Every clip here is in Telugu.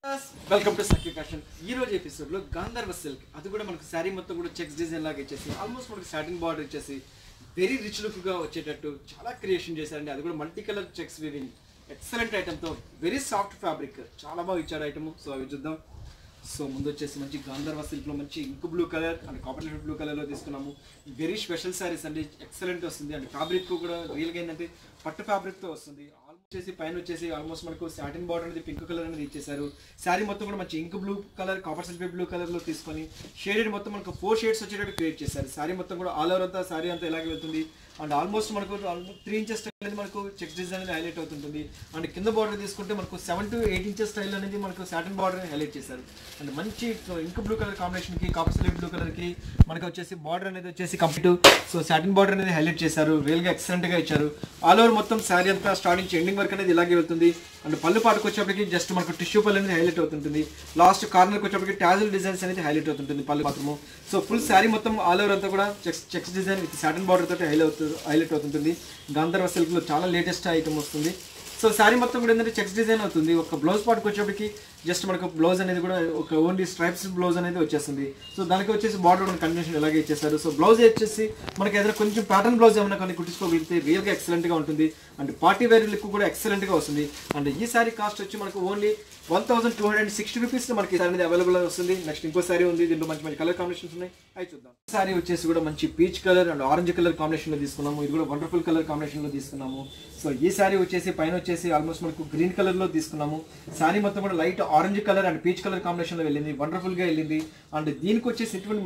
Welcome to Sakhi fashion. ఈ రోజు ఎపిసోడ్ లో గాంధర్వ సిల్క్ అది కూడా మనకు శారీ మొత్తం కూడా చెక్స్ డిజైన్ లాగా ఇచ్చేసి ఆల్మోస్ట్ మనకు సాటిన్ బార్డర్ ఇచ్చేసి వెరీ రిచ్ లుక్ గా వచ్చేటట్టు చాలా క్రియేషన్ చేశారండి. అది కూడా multi colour checks weaving excellent item తో వెరీ సాఫ్ట్ ఫ్యాబ్రిక్ చాలా బాగా ఇచ్చారు ఐటమ్. సో అవి చూద్దాం. సో ముందు వచ్చేసి మంచి గాంధర్వ సిల్క్ లో మంచి ink blue colour and copper blue colour లో తీసుకున్నాము. వెరీ స్పెషల్ సారీస్ అండి, ఎక్సలెంట్ వస్తుంది అండ్ ఫ్యాబ్రిక్ కూడా రియల్ గా ఏంటంటే పట్టు ఫ్యాబ్రిక్ తో వస్తుంది. వచ్చేసి పైన వచ్చేసి ఆల్మోస్ట్ మనకు సాటిన్ బార్డర్ అనేది పింక్ కలర్ అనేది ఇచ్చేసారు. శారీ మొత్తం కూడా మంచి ink blue colour copper silver blue colour లో తీసుకొని షేడెడ్ మొత్తం మనకు 4 షేడ్స్ వచ్చేటట్టు క్రియేట్ చేశారు. శారీ మొత్తం కూడా ఆల్ ఓవర్ అంతా శారీ అంతా ఇలాగే వెళ్తుంది అండ్ ఆల్మోస్ట్ మనకు 3 ఇంచెస్ స్టైల్ అనేది మనకు చెక్స్ డిజైన్ అనేది హైలైట్ అవుతుంటుంది. అండ్ కింద బార్డర్ తీసుకుంటే మనకు 7 to 8 ఇంచెస్ స్టైల్ అనేది మనకు సాటిన్ బార్డర్ హైలైట్ చేశారు. అండ్ మంచి ఇంక్ బ్లూ కలర్ కాంబినేషన్ కి కాపర్ సిల్వర్ బ్లూ కలర్ కి మనకు వచ్చేసి బార్డర్ అనేది వచ్చేసి కంప్లీట్ సో సాటిన్ బార్డర్ అనేది హైలైట్ చేశారు. రియల్ గా ఎక్సలెంట్ గా ఇచ్చారు. ఆల్ ఓవర్ మొత్తం శారీ అంతా స్టార్టింగ్ ఎండింగ్ వరకు అనేది ఇలాగే వెళ్తుంది. అండ్ పళ్ళు పాటుకు వచ్చేప్పటికి జస్ట్ మనకు టిష్యూ పళ్ళు అనేది హైలైట్ అవుతుంటుంది. లాస్ట్ కార్నర్కి వచ్చేప్పటికి టాజిల్ డిజైన్స్ అనేది హైలైట్ అవుతుంటుంది పళ్ళు మాత్రము. సో ఫుల్ శారీ మొత్తం ఆల్ ఓవర్ అంతా కూడా checks design with satin border తోటి హైలైట్ అవుతుంటుంది. గాంధర్వ సిల్క్ లో చాలా లేటెస్ట్ ఐటమ్ వస్తుంది. సో శారీ మొత్తం కూడా ఏంటంటే చెక్స్ డిజైన్ అవుతుంది. ఒక బ్లౌజ్ పాటుకు వచ్చేప్పటికి జస్ట్ మనకు బ్లౌజ్ అనేది కూడా ఒక ఓన్లీ స్ట్రైప్స్ బ్లౌజ్ అనేది వచ్చేస్తుంది. సో దానికి వచ్చేసి బార్డర్ కంటిన్యూషన్ ఇలాగే ఇచ్చేస్తారు. సో బ్లౌజ్ వచ్చేసి మనకి ఏదైనా కొంచెం ప్యాటర్న్ బ్లౌజ్ ఏమైనా కొన్ని కుట్టించుకోగలిగితే రియల్గా ఎక్సలెంట్గా ఉంటుంది అండ్ పార్టీ వేర్ లుక్ కూడా ఎక్సలెంట్గా వస్తుంది. అండ్ ఈ శారీ కాస్ట్ వచ్చి మనకు ఓన్లీ 1260 రూపీస్ మనకి ఈ శారీ అనేది అవైలబుల్ వస్తుంది. నెక్స్ట్ ఇంకో శారీ ఉంది, దీంట్లో మంచి మంచి కలర్ కాంబినేషన్స్ ఉన్నాయి, అవి చూద్దాం. శారీ వచ్చేసి కూడా మంచి peach colour and orange colour combination లో తీసుకున్నాము. ఇది కూడా వండర్ఫుల్ కలర్ కాంబినేషన్ లో తీసుకున్నాము. సో ఈ శారీ వచ్చేసి పైన వచ్చేసి ఆల్మోస్ట్ మనకు గ్రీన్ కలర్ లో తీసుకున్నాము. శారీ మొత్తం కూడా light orange colour and peach colour combination లో వెళ్ళింది, వండర్ఫుల్ గా వెళ్ళింది. అండ్ దీనికి వచ్చేసి ఇటువంటి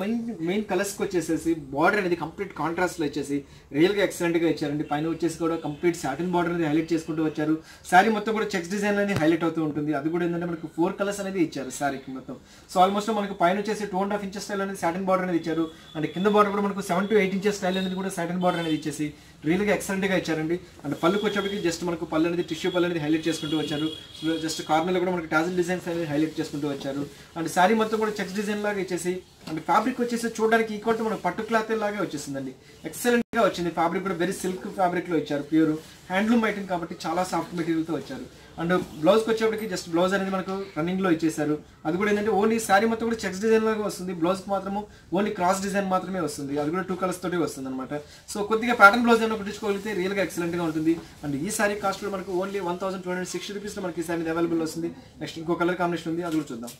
మెయిన్ కలర్స్ కి వచ్చేసేసి బార్డర్ అనేది కంప్లీట్ కాంట్రాస్ట్ లో వచ్చేసి రియల్ గా ఎక్సలెంట్ గా ఇచ్చారండి. పైన వచ్చేసి కూడా కంప్లీట్ సాటిన్ బార్డర్ అనేది హైలైట్ చేసుకుంటూ వచ్చారు. శారీ మొత్తం కూడా చెక్స్ డిజైన్ అనేది హైలైట్ అవుతూ ఉంటుంది. అది కూడా ఏంటంటే మనకు 4 కలర్స్ అనేది ఇచ్చారు శారీకి మొత్తం. సో ఆల్మోస్ట్ మనకు పైన వచ్చేసి 2.5 ఇంచెస్ స్టైల్ అనేది సాటిన్ బార్డర్ అనేది ఇచ్చారు. అండ్ కింద బార్డర్ కూడా మనకు 7 to 8 ఇంచెస్ స్టైల్ అనేది కూడా సాటిన్ బార్డర్ అనేది ఇచ్చేసి రియల్ గా ఎక్సలెంట్ గా ఇచ్చారండి. అండ్ పళ్ళుకి వచ్చేప్పటికి జస్ట్ మనకు పళ్ళు అనేది టిష్యూ పళ్ళు అనేది హైలైట్ చేసుకుంటూ వచ్చారు. జస్ట్ కార్నర్ లో కూడా మనకి టాజిల్ డిజైన్స్ అనేది హైలైట్ చేసుకుంటూ వచ్చారు. అండ్ శారీ మొత్తం కూడా చెక్స్ డిజైన్ లాగా ఇచ్చేసి అండ్ ఫ్యాబ్రిక్ వచ్చేసి చూడడానికి ఈక్వల్ టు మనకు పట్టు క్లాత్ లాగే వచ్చేసిందండి. ఎక్సలెంట్ గా వచ్చింది. ఫ్యాబ్రిక్ కూడా వెరీ సిల్క్ ఫ్యాబ్రిక్ లో ఇచ్చారు. ప్యూర్ హ్యాండ్లూమ్ ఐటమ్ కాబట్టి చాలా సాఫ్ట్ మెటీరియల్ తో వచ్చారు. అండ్ బ్లౌజ్కి వచ్చేప్పటికి జస్ట్ బ్లౌజ్ అనేది మనకు రన్నింగ్ లో ఇచ్చేసారు. అది కూడా ఏంటంటే ఓన్లీ శారీ మొత్తం కూడా చెక్స్ డిజైన్ లాగా వస్తుంది. బ్లౌజ్కి మాత్రము ఓన్లీ క్రాస్ డిజైన్ మాత్రమే వస్తుంది. అది కూడా 2 కలర్స్ తోటి వస్తుంది అనమాట. సో కొద్దిగా ప్యాటర్న్ బ్లౌజ్ ఏమైనా కుట్టించుకోగలిగితే రియల్ గా ఎక్సలెంట్ గా ఉంటుంది. అండ్ ఈ శారీ కాస్ట్ కూడా మనకు ఓన్లీ 1260 రూపీస్ లో మనకి ఈ శారీ అవైలబుల్ వస్తుంది. నెక్స్ట్ ఇంకో కలర్ కాంబినేషన్ ఉంది, అది కూడా చూద్దాం.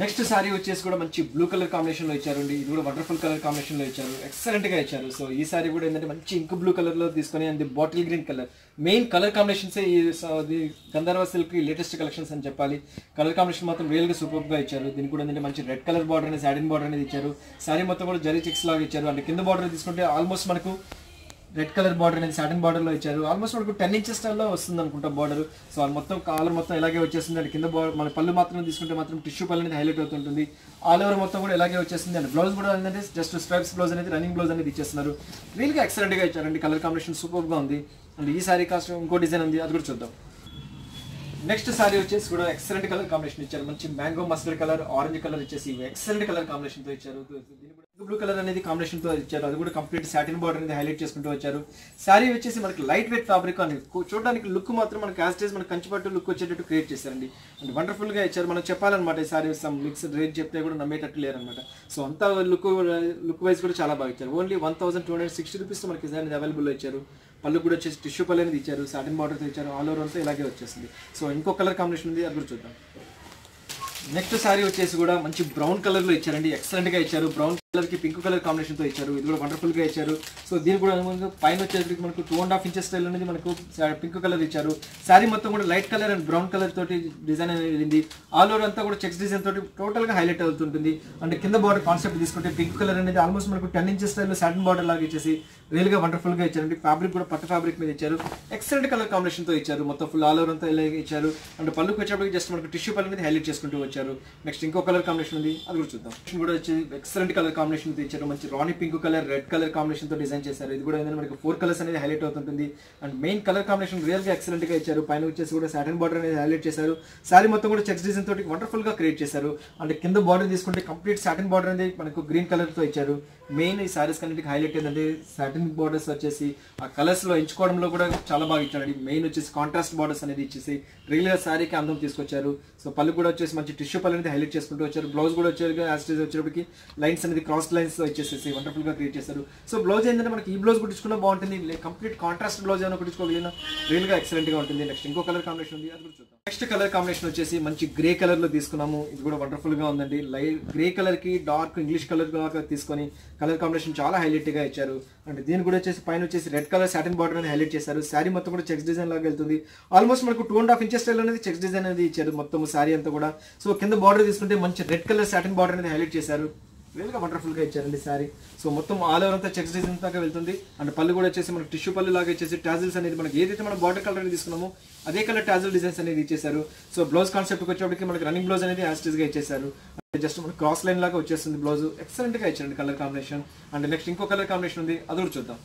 నెక్స్ట్ శారీ వచ్చేసి కూడా మంచి బ్లూ కలర్ కాంబినేషన్ లో ఇచ్చారండి. ఇది కూడా వండర్ఫుల్ కలర్ కాంబినేషన్ లో ఇచ్చారు, ఎక్సలెంట్ గా ఇచ్చారు. సో ఈ శారీ కూడా ఏంటంటే మంచి ఇంక్ బ్లూ కలర్ లో తీసుకొని and bottle green colour main colour combinations ఈ గంధర్వ సిల్క్ లేటెస్ట్ కలెక్షన్స్ అని చెప్పాలి. కలర్ కాంబినేషన్ మాత్రం రియల్ గా సూపర్ గా ఇచ్చారు. దీనికి కూడా ఏంటంటే మంచి రెడ్ కలర్ బార్డర్ అనేది సాటిన్ బార్డర్ అనేది ఇచ్చారు. శారీ మొత్తం కూడా జరీ చెక్స్ లాగా ఇచ్చారు. అండ్ కింద బార్డర్ తీసుకుంటే ఆల్మోస్ట్ మనకు రెడ్ కలర్ బార్డర్ అనేది సాటిన్ బార్డర్ లో ఇచ్చారు. ఆల్మోస్ట్ మనకు 10 ఇంచెస్ స్టైల్లో వస్తుంది అనుకుంటా బార్డర్. సో మొత్తం కాలర్ మొత్తం ఇలాగే వచ్చేస్తుంది. అండ్ కింద మన పళ్ళు మాత్రం తీసుకుంటే మాత్రం టిష్యూ పళ్ళు అనేది హైలైట్ అవుతుంటుంది. ఆల్ ఓవర్ మొత్తం కూడా ఇలాగే వచ్చేస్తుంది. అండ్ బ్లౌజ్ కూడా ఏంటంటే జస్ట్ స్ట్రైప్స్ బ్లౌజ్ అనేది రన్నింగ్ బ్లౌజ్ అనేది ఇచ్చేస్తున్నారు. రియల్ గా ఎక్సలెంట్ గా ఇచ్చారండి. కలర్ కాంబినేషన్ సూపర్ గా ఉంది. అండ్ ఈ సారీ కాస్ట్ ఇంకో డిజైన్ ఉంది, అది కూడా చూద్దాం. నెక్స్ట్ సారీ వచ్చేసి కూడా ఎక్సలెంట్ కలర్ కాంబినేషన్ ఇచ్చారు. మంచి mango mustard colour orange colour ఇచ్చేసి ఎక్సలెంట్ కలర్ కాంబినేషన్ తో ఇచ్చారు. బ్లూ కలర్ అనేది కాంబినేషన్ తో ఇచ్చారు. అది కూడా కంప్లీట్ సాటిన్ బార్డర్ అనేది హైలైట్ చేసుకుంటూ వచ్చారు. శారీ వచ్చేసి మనకి లైట్ వెయిట్ ఫ్యాబ్రిక్ అని చూడడానికి లుక్ మాత్రం మనకి యాస్టేజ్ మనకి కంచిపట్టు లుక్ వచ్చేటట్టు క్రియేట్ చేశారండి. అండ్ వండర్ఫుల్ గా ఇచ్చారు. మనం చెప్పాలన్నమాట ఈ సారీ సమ్ మిక్స్డ్ రేట్ చెప్తే కూడా నమ్మేటట్టు లేరనమాట. సో అంతా లుక్ వైజ్ కూడా చాలా బాగా ఇచ్చారు. ఓన్లీ 1260 రూపీస్ మనకి ఈ సారీ అవైలబుల్ ఇచ్చారు. పళ్ళు కూడా వచ్చేసి టిష్యూ పళ్ళు అనేది ఇచ్చారు. సాటిన్ బార్డర్తో ఇచ్చారు. ఆల్ ఓవర్ అంతా ఇలాగే వచ్చేసింది. సో ఇంకో కలర్ కాంబినేషన్ ఉంది, అది కూడా చూద్దాం. నెక్స్ట్ శారీ వచ్చేసి కూడా మంచి బ్రౌన్ కలర్ లో ఇచ్చారండి. ఎక్సలెంట్ గా ఇచ్చారు. బ్రౌన్ కలర్ కి పింక్ కలర్ కాంబినేషన్ తో ఇచ్చారు. ఇది కూడా వండర్ఫుల్ గా ఇచ్చారు. సో దీని కూడా పైన వచ్చేసరికి మనకు 2.5 ఇంచెస్ స్టైల్ అనేది మనకు పింక్ కలర్ ఇచ్చారు. శారీ మొత్తం కూడా light colour and brown colour తోటి డిజైన్ అనేది వెళ్ళింది. ఆల్ ఓవర్ అంతా కూడా చెక్స్ డిజైన్ తోటి టోటల్ గా హైలైట్ అవుతుంటుంది. అండ్ కింద బార్డర్ కాన్సెప్ట్ తీసుకుంటే పింక్ కలర్ అనేది ఆల్మోస్ట్ మనకు 10 ఇంచెస్ స్టైల్ సాటిన్ బార్డర్ లాగా ఇచ్చేసి రియల్ గా వండర్ఫుల్ గా ఇచ్చారండి. ఫ్యాబ్రిక్ కూడా పట్టు ఫ్యాబ్రిక్ మీద ఇచ్చారు. ఎక్సలెంట్ కలర్ కాంబినేషన్ తో ఇచ్చారు. మొత్తం ఫుల్ ఆల్ ఓవర్ అంతా ఇలా ఇచ్చారు. అండ్ పళ్ళుకి వచ్చేప్పటికి జస్ట్ మనకు టిష్యూ పళ్ళు అనేది హైలైట్ చేసుకుంటూ వచ్చారు. నెక్స్ట్ ఇంకో కలర్ కాంబినేషన్ ఉంది, అది కూడా చూద్దాం. కూడా వచ్చి ఎక్సలెంట్ కలర్ కాంబినేషన్ ఇచ్చారు. మంచి rani pink colour, red colour combination తో డిజైన్ చేశారు. ఇది కూడా ఏంటంటే మనకి 4 కలర్స్ అనేది హైలైట్ అవుతుంటుంది. And main colour combination real గా ఎక్సలెంట్ గా ఇచ్చారు. పైన వచ్చేసి కూడా సాటిన్ బార్డర్ అనేది హైలైట్ చేశారు. సారీ మొత్తం కూడా చెక్స్ డిజైన్ తోటి వండర్ఫుల్ గా క్రియేట్ చేశారు. అండ్ కింద బార్డర్ తీసుకుంటే కంప్లీట్ సాటిన్ బార్డర్ అనేది మనకు గ్రీన్ కలర్ తో ఇచ్చారు. మెయిన్ ఈ సారీస్ కన్నిటికి హైలైట్ ఏంటంటే సాటిన్ బార్డర్స్ వచ్చేసి ఆ కలర్స్ లో ఎంచుకోవడంలో కూడా చాలా బాగా ఇచ్చాడు. మెయిన్ వచ్చేసి కాంట్రాస్ట్ బార్డర్స్ అనేది ఇచ్చేసి రియల్ గా సారీకి అందం తీసుకొచ్చారు. సో పళ్ళు కూడా వచ్చేసి మంచి టిష్యూ పళ్ళు అనేది హైలైట్ చేసుకుంటూ వచ్చారు. బ్లౌజ్ కూడా వచ్చేటప్పటికి లైన్స్ అనేది క్రాస్ లైన్స్ వచ్చేసేసి వండర్ఫుల్ గా క్రియేట్ చేశారు. సో బ్లౌజ్ ఏంటంటే మనకి ఈ బ్లౌజ్ కుట్టించుకున్నా బాగుంటుంది, కంప్లీట్ కాంట్రాస్ట్ బ్లౌజ్ ఏమైనా కుట్టించుకోగలిగిన రియల్ గా ఎక్సలెంట్ గా ఉంటుంది. నెక్స్ట్ ఇంకో కలర్ కాంబినేషన్ ఉంది, అది కూడా చూద్దాం. నెక్స్ట్ కలర్ కాంబినేషన్ వచ్చేసి మంచి గ్రే కలర్ లో తీసుకున్నాము. ఇది కూడా వండర్ఫుల్ గా ఉందండి. లైట్ గ్రే కలర్ కి డార్క్ ఇంగ్లీష్ కలర్ లాగా తీసుకొని కలర్ కాంబినేషన్ చాలా హైలైట్ గా ఇచ్చారు. అండ్ దీని కూడా వచ్చేసి పైన వచ్చేసి రెడ్ కలర్ సాటిన్ బార్డర్ అనేది హైలైట్ చేశారు. శారీ మొత్తం కూడా చెక్స్ డిజైన్ లాగా వెళ్తుంది. ఆల్మోస్ట్ మనకు 2.5 ఇంచెస్ స్టైల్ అనేది చెక్స్ డిజైన్ అనేది ఇచ్చారు మొత్తం శారీ అంతా కూడా. సో కింద బార్డర్ తీసుకుంటే మంచి రెడ్ కలర్ సాటిన్ బార్డర్ అనేది హైలైట్ చేశారు. రియల్ గా వండర్ఫుల్ గా ఇచ్చారండి శారీ. సో మొత్తం ఆల్ ఓవర్ అంతా చెక్స్ డిజైన్ దాకా వెళ్తుంది. అండ్ పళ్ళు కూడా వచ్చేసి మనకి టిష్యూ పళ్ళు లాగా ఇచ్చేసి టాజిల్స్ అనేది మనకి ఏదైతే మనం బార్డర్ కలర్ అనేది తీసుకున్నామో అదే కలర్ టాజిల్ డిజైన్స్ అనేది ఇచ్చేసారు. సో బ్లౌజ్ కాన్సెప్ట్ వచ్చేప్పటికి మనకి రన్నింగ్ బ్లౌజ్ అనేది యాస్టిస్ గా ఇచ్చేసారు. జస్ట్ మనకి క్రాస్ లైన్ లాగా వచ్చేస్తుంది బ్లౌజ్. ఎక్సలెంట్ గా ఇచ్చారండి కలర్ కాంబినేషన్. అండ్ నెక్స్ట్ ఇంకో కలర్ కాంబినేషన్ ఉంది, అది కూడా చూద్దాం.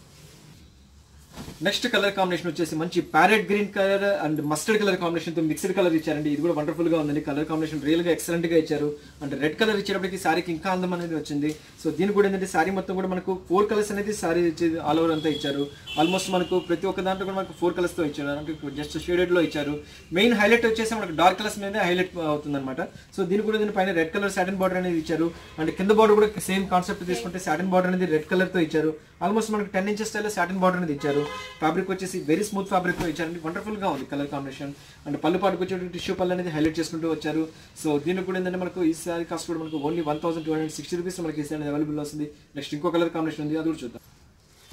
నెక్స్ట్ కలర్ కాంబినేషన్ వచ్చేసి మంచి parrot green colour and mustard colour combination తో మిక్స్డ్ కలర్ ఇచ్చారండి. ఇది కూడా వండర్ఫుల్ గా ఉందండి. కలర్ కాంబినేషన్ రియల్ గా ఎక్సలెంట్ గా ఇచ్చారు. అండ్ రెడ్ కలర్ ఇచ్చేటప్పటికి సారీకి ఇంకా అందం అనేది వచ్చింది. సో దీని కూడా ఏంటంటే సారీ మొత్తం కూడా మనకు 4 కలర్స్ అనేది సారీ ఆల్ ఓవర్ అంతా ఇచ్చారు. ఆల్మోస్ట్ మనకు ప్రతి ఒక్క దాంట్లో కూడా మనకు 4 కలర్స్ తో ఇచ్చారు. అంటే జస్ట్ షేడెడ్ లో ఇచ్చారు. మెయిన్ హైలైట్ వచ్చేసి మనకు డార్క్ కలర్స్ మీద హైలైట్ అవుతుంది అనమాట. సో దీని కూడా దీనిపైన రెడ్ కలర్ సాటిన్ బార్డర్ అనేది ఇచ్చారు. అండ్ కింద బార్డర్ కూడా సేమ్ కాన్సెప్ట్ తీసుకుంటే సాటిన్ బార్డర్ అనేది రెడ్ కలర్ తో ఇచ్చారు. ఆల్మోస్ట్ మనకు 10 ఇంచెస్ స్టైల్ సాటిన్ బార్డర్ అనేది ఇచ్చారు. ఫ్యాబ్రిక్ వచ్చేసి వెరీ స్మూత్ ఫ్యాబ్రిక్ తో ఇచ్చారండి. వండర్ఫుల్ గా ఉంది కలర్ కాంబినేషన్. అండ్ పళ్ళు పాటుకు వచ్చే టిష్యూ పళ్ళు అనేది హైలైట్ చేసుకుంటూ వచ్చారు. సో దీనికి కూడా ఏంటంటే మనకు ఈ సారీ కాస్ట్ కూడా మనకు ఓన్లీ 1260 రూపీస్ మనకి ఈ సారీ అవైలబుల్ వస్తుంది. నెక్స్ట్ ఇంకో కలర్ కాంబినేషన్ ఉంది, అది కూడా చూద్దాం.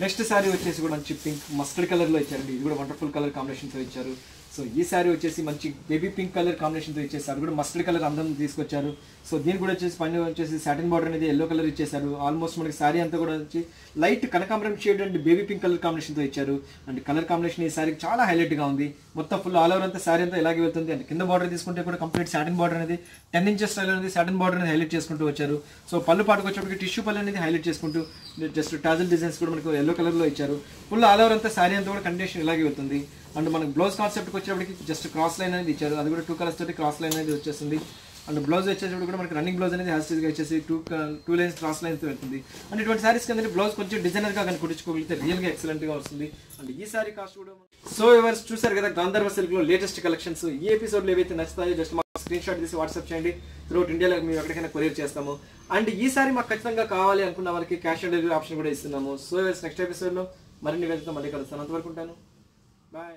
నెక్స్ట్ సారీ వచ్చేసి కూడా మంచి పింక్ మస్టర్డ్ కలర్ లో ఇచ్చారండి. ఇది కూడా వండర్ఫుల్ కలర్ కాంబినేషన్ తో ఇచ్చారు. సో ఈ సారీ వచ్చేసి మంచి బేబీ పింక్ కలర్ కాంబినేషన్ తో ఇచ్చేసారు. అది కూడా మస్టర్డ్ కలర్ అందం తీసుకొచ్చారు. సో దీని కూడా వచ్చేసి పైన వచ్చేసి సాటిన్ బార్డర్ అనేది ఎల్లో కలర్ ఇచ్చేసారు. ఆల్మోస్ట్ మనకి సారీ అంతా కూడా వచ్చి లైట్ కనకాంబరం shade and baby pink colour combination తో ఇచ్చారు. అండ్ కలర్ కాంబినేషన్ ఈ సారీకి చాలా హైలైట్ గా ఉంది. మొత్తం ఫుల్ ఆల్ ఓవర్ అంతా సారీ అంతా ఇలాగే వెళ్తుంది. అండ్ కింద బార్డర్ తీసుకుంటే కూడా కంప్లీట్ సాటిన్ బార్డర్ అనేది 10 ఇంచెస్ స్టైల్ అనేది సాటిన్ బార్డర్ అనేది హైలైట్ చేసుకుంటూ వచ్చారు. సో పళ్ళు పాటుకు వచ్చేప్పటికి టిష్యూ పళ్ళు అనేది హైలైట్ చేసుకుంటూ జస్ట్ టాజిల్ డిజైన్స్ కూడా మనకు ఎల్లో కలర్ లో ఇచ్చారు. ఫుల్ ఆల్ ఓవర్ అంతా సారీ అంతా కూడా కండిషన్ ఇలాగే వెళ్తుంది. అండ్ మనకి బ్లౌజ్ కాన్సెప్ట్కి వచ్చేప్పటికి జస్ట్ క్రాస్ లైన్ అనేది ఇచ్చారు. అది కూడా 2 కలర్స్ తోటి క్రాస్ లైన్ అనేది వచ్చేస్తుంది. అండ్ బ్లౌజ్ వచ్చేటప్పుడు కూడా మనకి రన్నింగ్ బ్లౌజ్ అనేది హ్యాస్టీగా వచ్చేసి 2 లైన్స్ క్రాస్ లైన్స్ వెళ్తుంది. అండ్ ఇటువంటి సారీస్ కింద బ్లౌజ్ కొంచెం డిజైనర్ గా కుట్టించుకోగలిగితే రియల్ గా ఎక్సలెంట్ గా వస్తుంది. అండ్ ఈ సారీ కాస్ట్ కూడా సో ఎవరు చూసారు కదా గాంధర్వ సిల్క్ లో లేటెస్ట్ కలెక్షన్స్. ఈ ఎపిసోడ్ లో ఏవైతే నచ్చుతాయో జస్ట్ మాకు స్క్రీన్ షాట్ తీసి వాట్సాప్ చేయండి. త్రూఅవుట్ ఇండియాలో మేము ఎక్కడికైనా కొరియర్ చేస్తాము. అండ్ ఈ సారీ మాకు ఖచ్చితంగా కావాలి అనుకున్న వాళ్ళకి క్యాష్ ఆన్ డెలివరీ ఆప్షన్ కూడా ఇస్తున్నాము. సో నెక్స్ట్ ఎపిసోడ్ లో మరిన్ని వెళ్తాం, మళ్ళీ కలుస్తాను. అంతవరకు ఉంటాను, బాయ్.